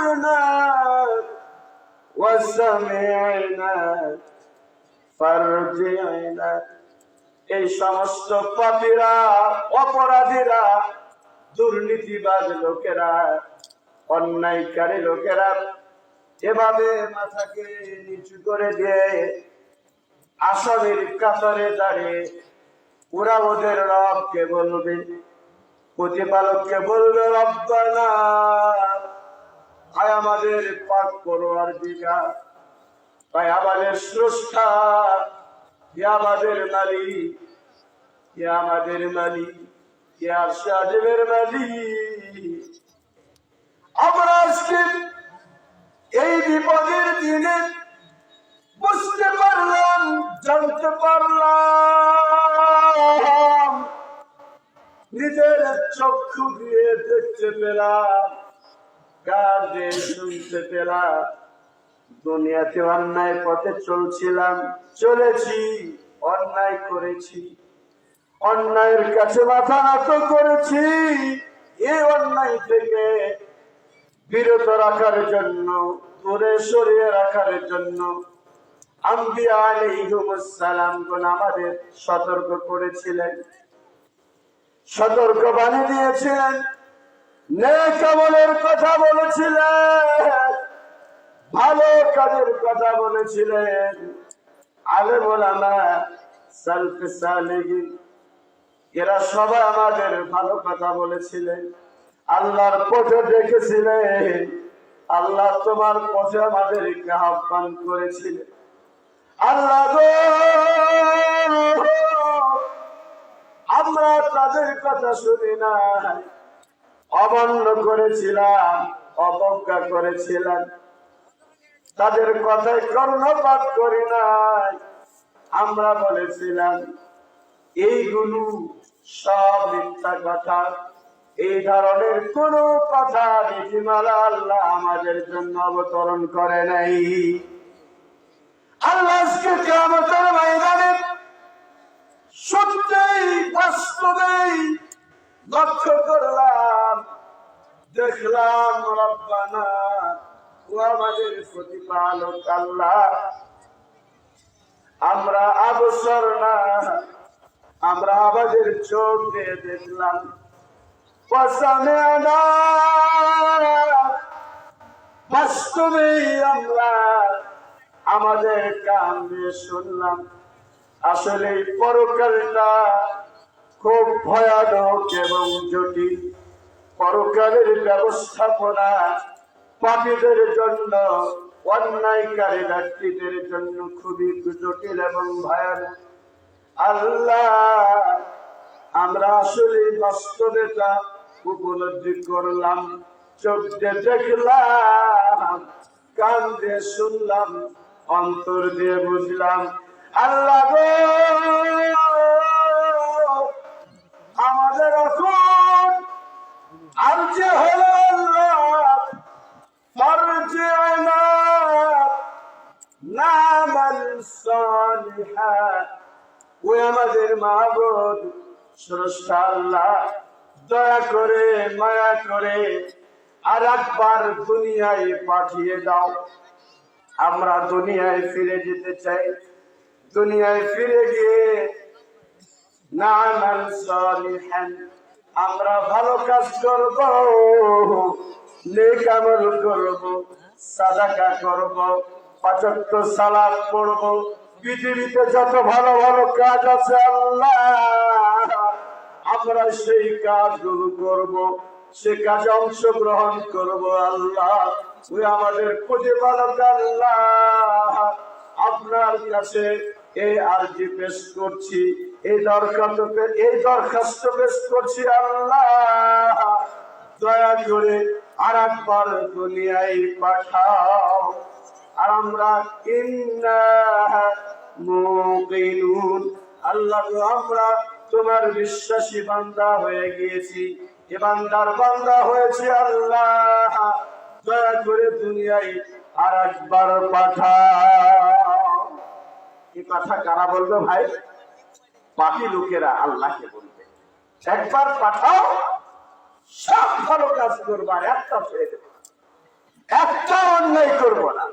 আবসারনা ওয়া সামি'না ফারজি'না। এই সমস্ত পাপীরা, অপরাধীরা, দুর্নীতিবাজ লোকেরা, অন্যায়কারী লোকেরা এভাবে মাথাকে নিচু করে দিয়ে আসামির কাতারে দাঁড়িয়ে ওরা ওদের রবকে বলবে, প্রতিপালককে বলবে, রব্বানা, আয় আমাদের পাক পরওয়ারদিগার, আয় আমাদের স্রষ্টা, ইয়া আমাদের মালিক, ইয়া আমাদের মালিক, ইয়া আরশের মালিক। আমরা আজকে এই বিপদের দিনে বুঝতে পারলাম, জানতে পারলাম, নিজের চক্ষু দিয়ে দেখতে পেলাম, কান দিয়ে শুনতে পেলাম, দুনিয়াতে অন্যায় পথে চলছিলাম, চলেছি, অন্যায় করেছি, অন্যায়ের কাছে মাথা নত করেছি। এই অন্যায় থেকে বিরত রাখার জন্য, দূরে সরিয়ে রাখার জন্য আম্বিয়া আলাইহিমুস সালামগণ আমাদের সতর্ক করেছিলেন, সতর্ক বাণী দিয়েছিলেন, নেক আমলের কথা বলেছিলেন, ভালো কাজের কথা বলেছিলেন। আলেম ওলামা, সালফ সালেহীন এরা সবাই আমাদের ভালো কথা বলেছিলেন, আল্লাহর পথে ডেকেছিলেন, আল্লাহ তোমার পথে আমাদেরকে আহ্বান করেছিলেন। আল্লাহ গো, আমরা তাদের কথা শুনি নাই, অমান্য করেছিলাম, অবজ্ঞা করেছিলাম, তাদের কথায় কর্ণপাত করি নাই। আমরা বলেছিলাম এইগুলো সব মিথ্যা কথা, এই ধরনের কোন কথা নীতিমালা আল্লাহ আমাদের জন্য অবতরণ করে নাই। আল্লাহ আজকে কিয়ামতের ময়দানে সত্যই বাস্তবেই লক্ষ্য করলাম, দেখলাম, রব্বানা, ও আমাদের প্রতিপালক আল্লাহ, আমরা অবসর না, আমরা আমাদের চোখ দিয়ে দেখলাম, বাস্তবেই আমরা আমাদের কান দিয়ে শুনলাম। আসলে পরকালটা খুব ভয়ানক এবং জটিল। পরকালের ব্যবস্থাপনা পাপীদের জন্য, অন্যায়কারী ব্যক্তিদের জন্য খুবই জটিল এবং ভয়ানক। আল্লাহ, আমরা আসলে বাস্তবতা উপলব্ধি করলাম, চোখ দিয়ে দেখলাম, কান দিয়ে শুনলাম, অন্তর দিয়ে বুঝলাম। আল্লাহ গো, আমাদের এখন আর যে হলো আল্লাহ, ফারজি'না না'মাল সালিহান। ওই আমাদের মাবুদ স্রষ্টা আল্লাহ, দয়া করে, মায়া করে আর একবার দুনিয়ায় পাঠিয়ে দাও। আমরা দুনিয়ায় ফিরে যেতে চাই, দুনিয়ায় ফিরে গিয়ে না'মাল সালিহান, আমরা ভালো কাজ করব, নেক আমল করব, সাদাকা করব, পাঁচ ওয়াক্ত সালাত পড়ব, পৃথিবীতে যত ভালো ভালো কাজ আছে আল্লাহ, আমরা সেই কাজগুলো করব, সে কাজে অংশগ্রহণ করব। আল্লাহ, ওই আমাদের প্রতিপালক আল্লাহ, আপনার কাছে এই আরজি পেশ করছি, এই দরখাস্ত পেশ করছি। আল্লাহ, দয়া করে আর একবার দুনিয়ায় পাঠাও। আর আমরা ইন্না মুকিনুন, আল্লাহ, আমরা তোমার বিশ্বাসী বান্দা হয়ে গিয়েছি, ইমানদার বান্দা হয়েছে। আল্লাহ, দয়া করে দুনিয়ায় আর একবার পাঠাও। এই কথা কারা বলবে ভাই? পাপী লোকেরা আল্লাহকে বলবে, একবার পাঠাও, সব ভালো কাজ করবার একটা ছেড়ে দেবে, অন্যায় করব না,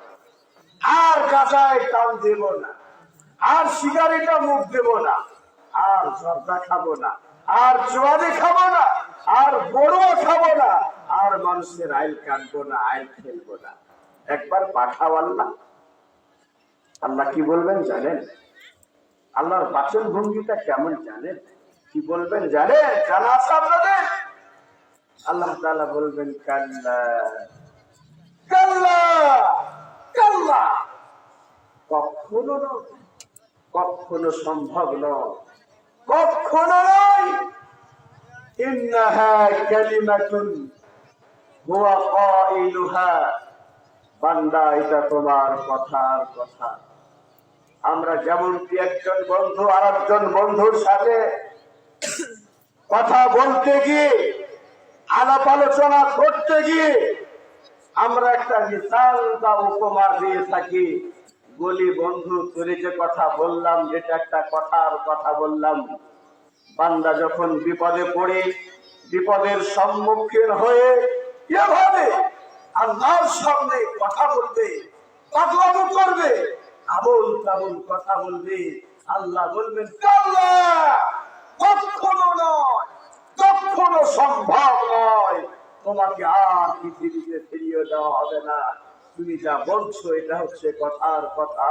আর গাঁজায় টান দেব না, আর সিগারেটে মুখ দেব না, আর জর্দা খাবো না, আর জোয়ারি খাবো না, আর বড়ুয়া খাবো না, আর মানুষের আইল কাটবো না, আইল খেলবো না। একবার পাঠাও আল্লাহ। আল্লাহ কি বলবেন জানেন? আল্লাহর বাচন ভঙ্গিটা কেমন জানেন? কি বলবেন জানেন? জানা আছে আপনাদের? আল্লাহ তাআলা বলবেন কাল্লা কাল্লা কাল্লা, কখনো নয়, কখনো সম্ভব নয়, কখনো নয়। ইন্নাহা কালিমাতুন হুয়া কাইলুহা, বান্দা এটা তোমার কথার কথা। আমরা যেমন কি একজন বন্ধু আর একজন বন্ধুর সাথে কথা বলতে গিয়ে, আলাপ আলোচনা করতে গিয়ে আমরা একটা মিসাল বা উপমা দিয়ে থাকি, বলি বন্ধু তোরে যে কথা বললাম, যেটা একটা কথার কথা বললাম। বান্দা যখন বিপদে পড়ে, বিপদের সম্মুখীন হয়ে এভাবে আল্লাহর সামনে কথা বলবে, পাগলামো করবে, আবল তাবল কথা বলবে, আল্লাহ বলবেন কাল্লা, কখনো নয়, কখনো সম্ভব নয়, তোমাকে আর পৃথিবীতে ফিরিয়ে দেওয়া হবে না। তুমি যা বলছো এটা হচ্ছে কথার কথা।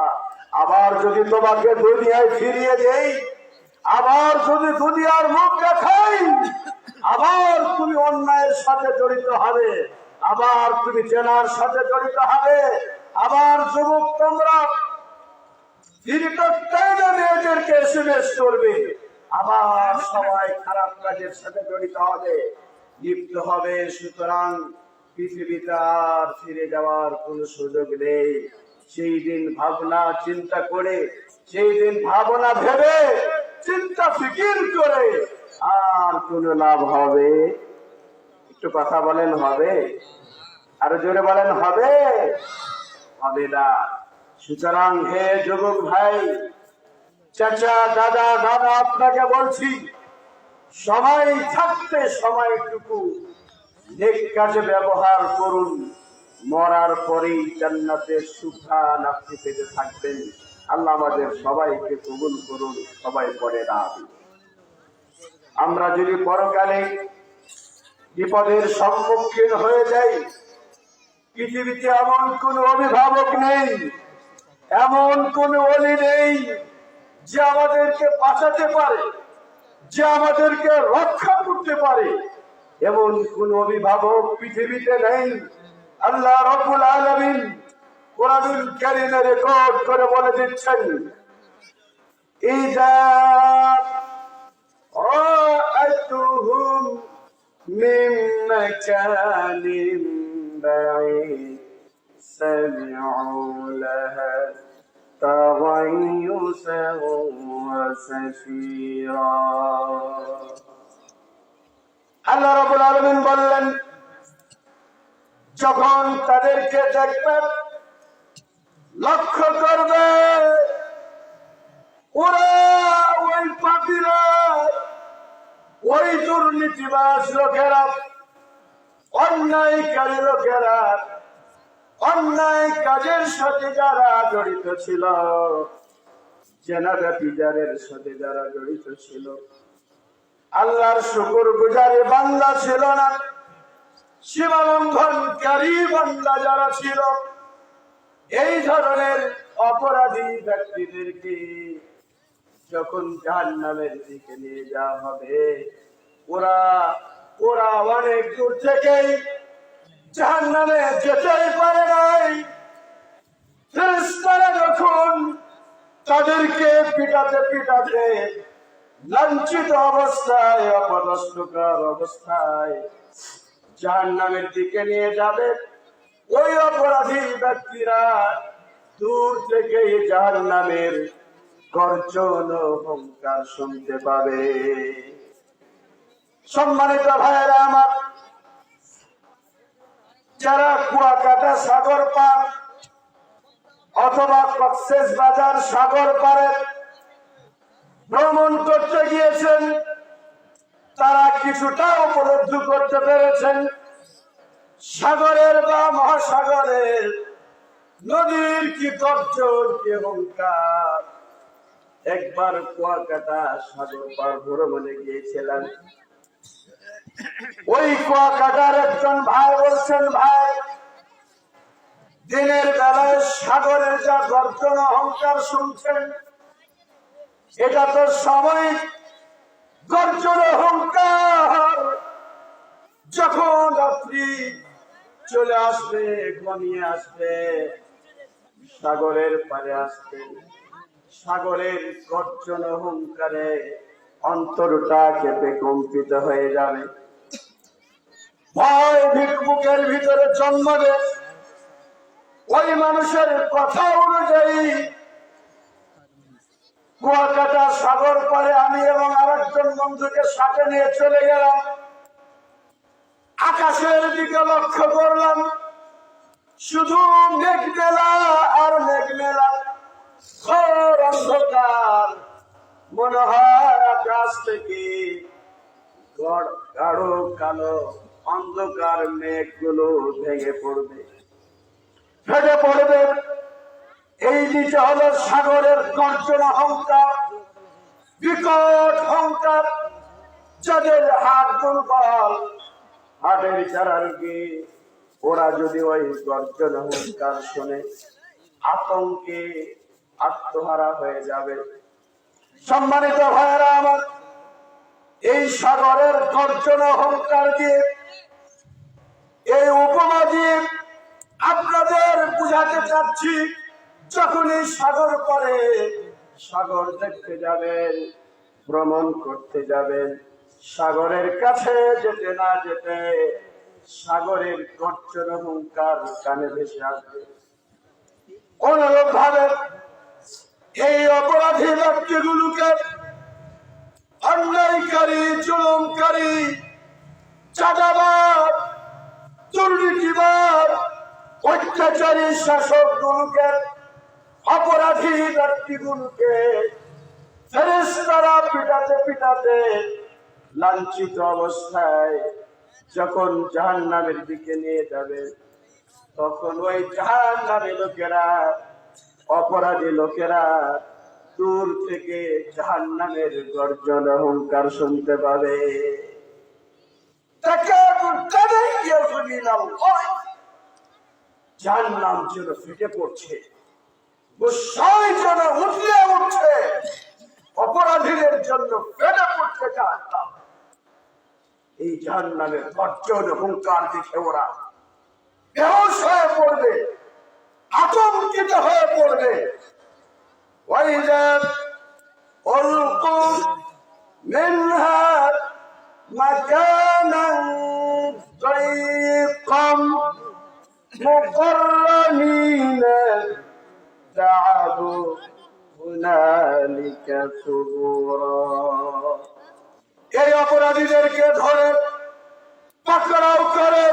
আবার যদি তোমাকে দুনিয়ায় ফিরিয়ে দেই, আবার যদি দুনিয়ার মুখ দেখাই, আবার তুমি অন্যায়ের সাথে জড়িত হবে, আবার তুমি জেনার সাথে জড়িত হবে, আবার যুবক তোমরা মেয়েদেরকে এসএমএস করবে, আবার সবাই খারাপ কাজের সাথে জড়িত হবে, লিপ্ত হবে। সুতরাং পৃথিবীতে আর ফিরে যাওয়ার কোন সুযোগ নেই। সেই দিন ভাবনা চিন্তা করে, সেই দিন ভাবনা ভেবে চিন্তা ফিকির করে আর কোন লাভ হবে? একটু কথা বলেন হবে? আরো জোরে বলেন হবে? হবে না। সুতরাং হে যুবক ভাই, চাচা, দাদা, দাদা, আপনাকে বলছি, সময় থাকতে সময়টুকু নেক কাজে ব্যবহার করুন। মরার পরেই জান্নাতের সুঘ্রাণ আপনি পেতে থাকবেন। আল্লাহ আমাদের সবাইকে কবুল করুন। সবাই পড়ে আমিন। আমরা যদি পরকালে বিপদের সম্মুখীন হয়ে যাই, পৃথিবীতে এমন কোন অভিভাবক নেই, এমন কোন ওলি নেই যে আমাদেরকে বাঁচাতে পারে, যে আমাদেরকে রক্ষা করতে পারে, এমন কোন অভিভাবক পৃথিবীতে নেই। আল্লাহ রাব্বুল আলামিন কোরআনুল কারীমে রেকর্ড করে বলে দিচ্ছেন, ইযা রাআতুহুম মিন মাকানিন বাঈদ সামি'উ লাহা তাগায়্যুসান ওয়া সাফীরা। আল্লাহ রাব্বুল আলামিন বললেন, যখন তাদেরকে দেখবে, লক্ষ্য করবে, ওরা ওই পাপীরা, ওই দুর্নীতিবাজ লোকেরা, অন্যায়কারী লোকেরা, অন্যায় কাজের সাথে যারা জড়িত ছিল, জেনাদা বিচারের সাথে যারা জড়িত ছিল, আল্লাহর শুকর গুজারি বান্দা ছিল না, সীমালঙ্ঘনকারী বান্দা যারা ছিল, এই ধরনের অপরাধী ব্যক্তিদেরকে যখন জাহান্নামের দিকে নিয়ে যাওয়া হবে, ওরা অনেক দূর থেকেই জাহান্নামে যেতেই পারে নাই। ফেরেশতারা যখন তাদেরকে পিটাতে পিটাতে, লাঞ্ছিত অবস্থায়, অপদস্থকর অবস্থায় জাহান্নামের দিকে নিয়ে যাবে, ওই অপরাধী ব্যক্তিরা দূর থেকেই জাহান্নামের গর্জন ও হুঙ্কার শুনতে পাবে। সম্মানিত ভাইয়েরা আমার, যারা কুয়াকাটা সাগর পার অথবা কক্সবাজার সাগর পারে ভ্রমণ করতে গিয়েছেন, তারা কিছুটা উপলব্ধি করতে পেরেছেন সাগরের বা মহাসাগরের নদীর কি গর্জন কি অহংকার। একবার কুয়াকাটা সাগর পার ভ্রমণে গিয়েছিলাম। ওই কুয়াকাটার একজন ভাই বলছেন, ভাই দিনের বেলায় সাগরের যা গর্জন অহংকার শুনছেন, এটা তো সাময়িক গর্জন অহংকার। যখন রাত্রি চলে আসবে, ঘনিয়ে আসবে, সাগরের পারে আসবে, সাগরের গর্জন অহংকারে অন্তরটা কেঁপে কম্পিত হয়ে যাবে। ভয় ভিক্ষুকের ভিতরে জন্মাবে। ওই মানুষের কথা অনুযায়ী কুয়াকাটা সাগর পারে আমি এবং আরেকজন বন্ধুকে সাথে নিয়ে চলে গেলাম। আকাশের দিকে লক্ষ্য করলাম, শুধু মেঘ মেলা আর মেঘ মেলা, ঘোর অন্ধকার। মনে হয় আকাশ থেকে গাঢ় কালো অন্ধকার মেঘগুলো ভেঙে পড়বে, ফেটে পড়বে। এই নিচে হলো সাগরের গর্জন অহংকার, বিকট অহংকার। যাদের হাত দুর্বল, হাটের চারালকে, ওরা যদি ওই গর্জন অহংকার শুনে আতঙ্কে আত্মহারা হয়ে যাবে। সম্মানিত ভাইয়েরা আমার, এই সাগরের গর্জন অহংকার দিয়ে, এই উপমা দিয়ে আপনাদের বুঝাতে চাচ্ছি, যখন এই সাগর পরে সাগর দেখতে যাবেন, ভ্রমণ করতে যাবেন, সাগরের কাছে যেতে না যেতে সাগরের গর্জন অহংকার কানে ভেসে আসবে। অনুরূপ ভাবে এই অপরাধী ব্যক্তিগুলোকে, অন্যায়কারী, জুলুমকারী, চাঁদাবাজ, দুর্নীতিবাজ, অত্যাচারী শাসকগুলোকে, অপরাধী ব্যক্তিগুলোকে ফেরেশতারা পিটাতে পিটাতে লাঞ্ছিত অবস্থায় যখন জাহান্নামের দিকে নিয়ে যাবে, তখন ওই জাহান্নামী লোকেরা, অপরাধী লোকেরা দূর থেকে জাহান্নামের গর্জন অহংকার শুনতে পাবে। জাহান্নাম যেন ফেটে পড়ছে, গোসাই যেন উঠলে উঠছে, অপরাধীদের জন্য ফেটে পড়ছে জাহান্নাম। এই জাহান্নামের গর্জন অহংকার দেখে ওরা বেহুশ হয়ে পড়বে, আতঙ্কিত হয়ে পড়বে। وَإِذَا أُلْقُوا مِنْهَا مَكَانًا ضَيِّقًا مُقَرَّنِينَ دَعَوْا هُنَالِكَ ثُبُورًا। এই অপরাধীদেরকে ধরে পাকড়াও করে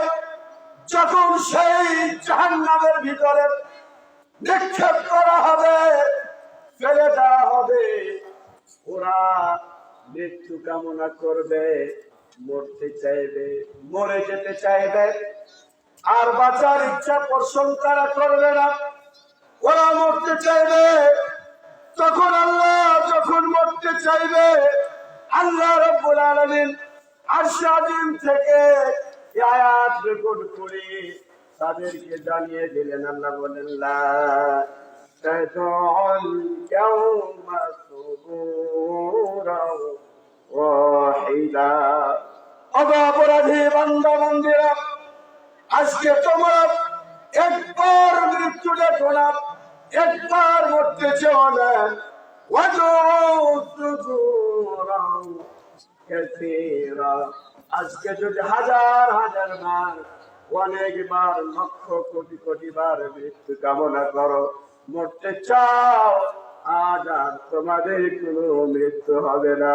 যখন সেই জাহান্নামের ভিতরে নিক্ষেপ করা হবে, ফেলে দেওয়া হবে, ওরা মৃত্যু কামনা করবে, মরতে চাইবে, মরে যেতে চাইবে, আর বাঁচার ইচ্ছা পোষণ তারা করবে না, ওরা মরতে চাইবে। তখন আল্লাহ যখন মরতে চাইবে, আল্লাহ রাব্বুল আলামিন আরশ আযীম থেকে আয়াত রেকর্ড করে তাদেরকে জানিয়ে দিলেন। আল্লাহ বলেন, লা তাদউল ইয়াওমা সুবুরা ওয়াহিদা। অপরাধী বান্দা বান্দীরা, আজকে তোমরা একবার মৃত্যু দেখো না, একবার মরতে চেও না। আজকে যদি হাজার হাজার বার, অনেকবার, লক্ষ কোটি কোটি বার মৃত্যু কামনা করো, মরতে চাও, আজ আর তোমাদের কোনো মৃত্যু হবে না।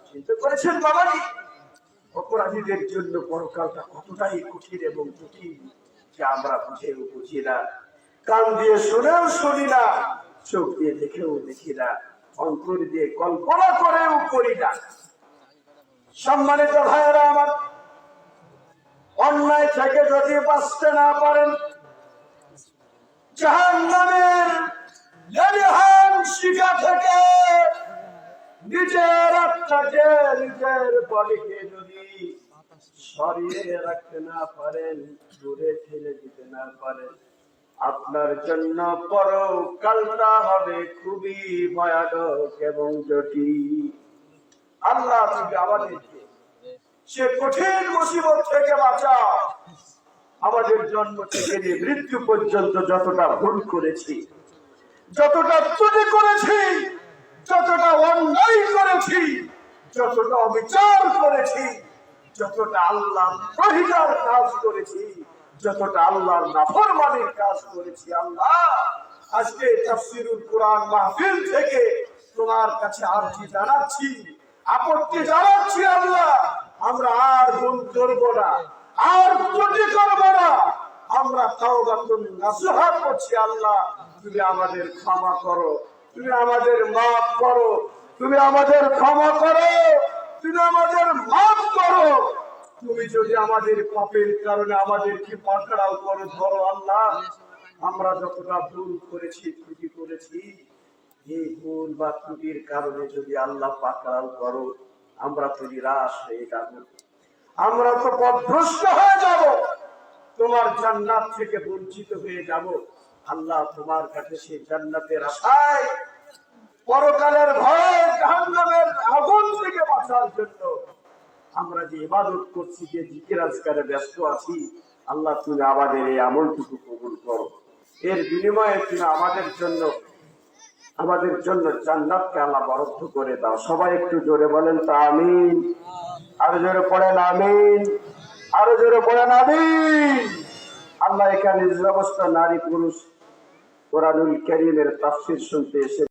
চিন্তা করেছেন বাবাজি, অপরাধীদের জন্য পরকালটা কতটাই কঠিন এবং কঠিন, যে আমরা বুঝেও বুঝি না, কান দিয়ে শুনেও শুনি না, চোখ দিয়ে দেখেও দেখি না, অন্তর দিয়ে কল্পনা করেও করি না। সম্মানিত ভাইয়েরা আমার, অন্যায় থেকে যদি বাঁচতে না পারেন, জাহান্নামের লেলিহান শিখা থেকে নিজের আত্মাকে, নিজের বডিকে যদি সরিয়ে রাখতে না পারেন, দূরে ঠেলে দিতে না পারেন, আপনার জন্য পরকালটা হবে খুবই ভয়ানক এবং জটিল। আল্লাহ তুমি আমাদেরকে সে কঠিন মুসিবত থেকে বাঁচাও। আমাদের জন্ম থেকে নিয়ে মৃত্যু পর্যন্ত যতটা ভুল করেছি, যতটা ত্রুটি করেছি, যতটা অন্যায় করেছি, যতটা অবিচার করেছি, যতটা আল্লাহর পরিহার কাজ করেছি, যতটা আল্লাহর নাফরমানির কাজ করেছি, আল্লাহ আজকে তাফসীরুল কোরআন মাহফিল থেকে তোমার কাছে আরজি জানাচ্ছি, আপত্তি জানাচ্ছি। আল্লাহ আমরা আর ভুল করবো না, আর ত্রুটি করবো না। আমরা তাওবাতুন নাসুহা করছি। আল্লাহ তুমি আমাদের ক্ষমা করো, তুমি আমাদের মাফ করো, তুমি আমাদের ক্ষমা করো, তুমি আমাদের মাফ করো। তুমি যদি আমাদের পাপের কারণে আমাদেরকে পাকড়াও করো, ধরো আল্লাহ। আমরা যতটা ভুল করেছি, ত্রুটি করেছি, এই ভুল বা ত্রুটির কারণে যদি আল্লাহ পাকড়াও করো, আমরা তো নিরাশ হয়ে যাব, আমরা তো পথভ্রষ্ট হয়ে যাব, তোমার জান্নাত থেকে বঞ্চিত হয়ে যাব। আল্লাহ তোমার কাছে সেই জান্নাতের আশায়, পরকালের ভয়ে, জাহান্নামের আগুন থেকে বাঁচার জন্য আমরা যে ইবাদত করছি, যে জিকির আজকারে ব্যস্ত আছি, আল্লাহ তুমি আমাদের এই আমলটুকু কবুল করো। এর বিনিময়ে তুমি আমাদের জন্য জান্নাতকে আল্লাহ বরাদ্দ করে দাও। সবাই একটু জোরে বলেন তো আমিন। আরো জোরে পড়েন আমিন, আরো জোরে পড়েন আমিন। আল্লাহ এখানে যে অবস্থা নারী পুরুষ কোরআনুল কারীমের তাফসীর শুনতে এসে